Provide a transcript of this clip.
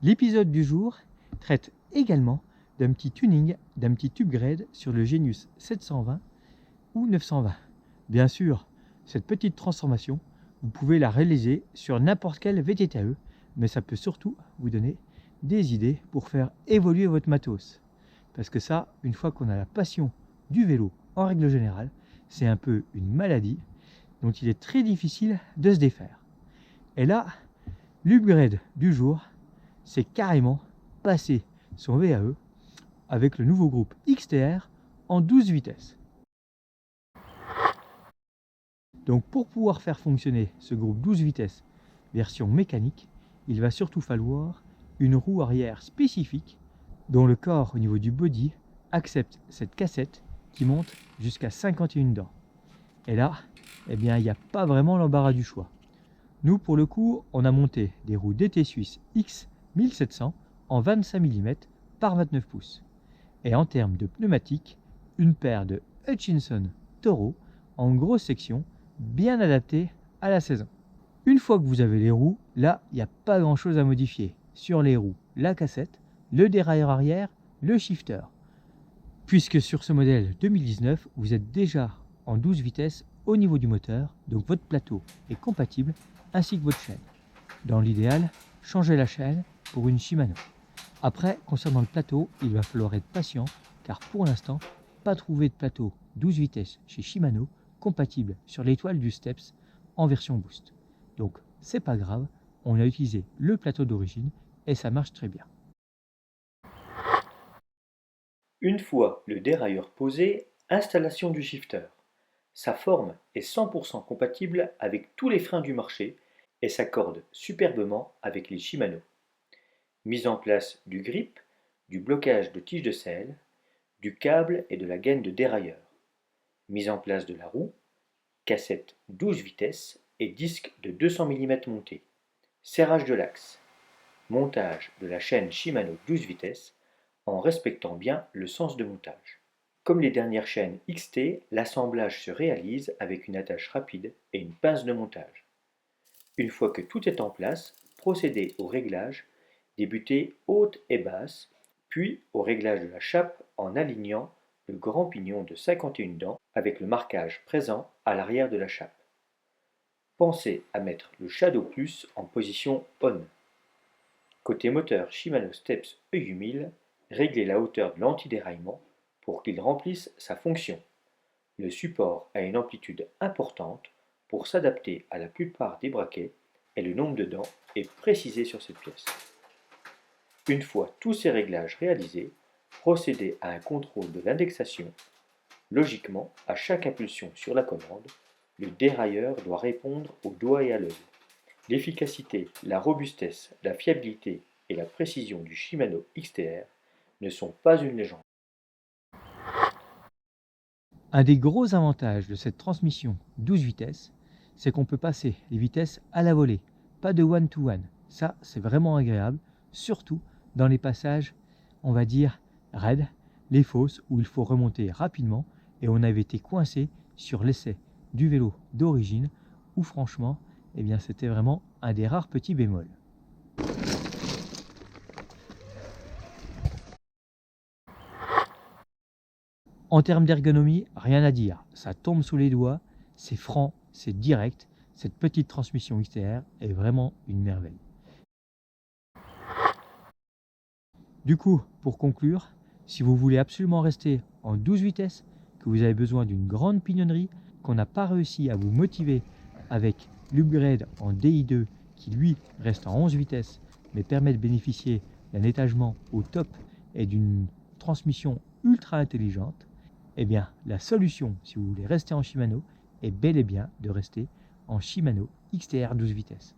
L'épisode du jour traite également d'un petit tuning, d'un petit upgrade sur le Genius 720 ou 920. Bien sûr, cette petite transformation, vous pouvez la réaliser sur n'importe quel VTTAE, mais ça peut surtout vous donner des idées pour faire évoluer votre matos. Parce que ça, une fois qu'on a la passion du vélo, en règle générale, c'est un peu une maladie dont il est très difficile de se défaire. Et là, l'upgrade du jour, c'est carrément passer son VAE avec le nouveau groupe XTR en 12 vitesses. Donc pour pouvoir faire fonctionner ce groupe 12 vitesses version mécanique, il va surtout falloir une roue arrière spécifique dont le corps au niveau du body accepte cette cassette qui monte jusqu'à 51 dents. Et là, eh bien, il n'y a pas vraiment l'embarras du choix. Nous, pour le coup, on a monté des roues DT Suisse X 1700 en 25 mm par 29 pouces. Et en termes de pneumatiques, une paire de Hutchinson Toro en grosse section, bien adaptée à la saison. Une fois que vous avez les roues, là, il n'y a pas grand chose à modifier. Sur les roues, la cassette, le dérailleur arrière, le shifter. Puisque sur ce modèle 2019, vous êtes déjà en 12 vitesses au niveau du moteur, donc votre plateau est compatible ainsi que votre chaîne. Dans l'idéal, changez la chaîne pour une Shimano. Après, concernant le plateau, il va falloir être patient car pour l'instant, pas trouvé de plateau 12 vitesses chez Shimano compatible sur l'étoile du Steps en version boost. Donc c'est pas grave, on a utilisé le plateau d'origine et ça marche très bien. Une fois le dérailleur posé, installation du shifter. Sa forme est 100% compatible avec tous les freins du marché et s'accorde superbement avec les Shimano. Mise en place du grip, du blocage de tige de selle, du câble et de la gaine de dérailleur. Mise en place de la roue, cassette 12 vitesses et disque de 200 mm monté. Serrage de l'axe. Montage de la chaîne Shimano 12 vitesses en respectant bien le sens de montage. Comme les dernières chaînes XT, l'assemblage se réalise avec une attache rapide et une pince de montage. Une fois que tout est en place, procédez au réglage, débutez haute et basse, puis au réglage de la chape en alignant le grand pignon de 51 dents avec le marquage présent à l'arrière de la chape. Pensez à mettre le Shadow Plus en position On. Côté moteur Shimano Steps EU1000, réglez la hauteur de l'antidéraillement pour qu'il remplisse sa fonction. Le support a une amplitude importante pour s'adapter à la plupart des braquets et le nombre de dents est précisé sur cette pièce. Une fois tous ces réglages réalisés, procédez à un contrôle de l'indexation. Logiquement, à chaque impulsion sur la commande, le dérailleur doit répondre au doigt et à l'œil. L'efficacité, la robustesse, la fiabilité et la précision du Shimano XTR ne sont pas une légende. Un des gros avantages de cette transmission 12 vitesses, c'est qu'on peut passer les vitesses à la volée, pas de one-to-one. Ça, c'est vraiment agréable, surtout dans les passages, on va dire, raides, les fosses où il faut remonter rapidement et on avait été coincé sur l'essai du vélo d'origine où franchement, eh bien, c'était vraiment un des rares petits bémols. En termes d'ergonomie, rien à dire, ça tombe sous les doigts, c'est franc, c'est direct, cette petite transmission XTR est vraiment une merveille. Du coup, pour conclure, si vous voulez absolument rester en 12 vitesses, que vous avez besoin d'une grande pignonnerie, qu'on n'a pas réussi à vous motiver avec l'upgrade en DI2 qui lui reste en 11 vitesses mais permet de bénéficier d'un étagement au top et d'une transmission ultra intelligente, eh bien la solution si vous voulez rester en Shimano est bel et bien de rester en Shimano XTR 12 vitesses.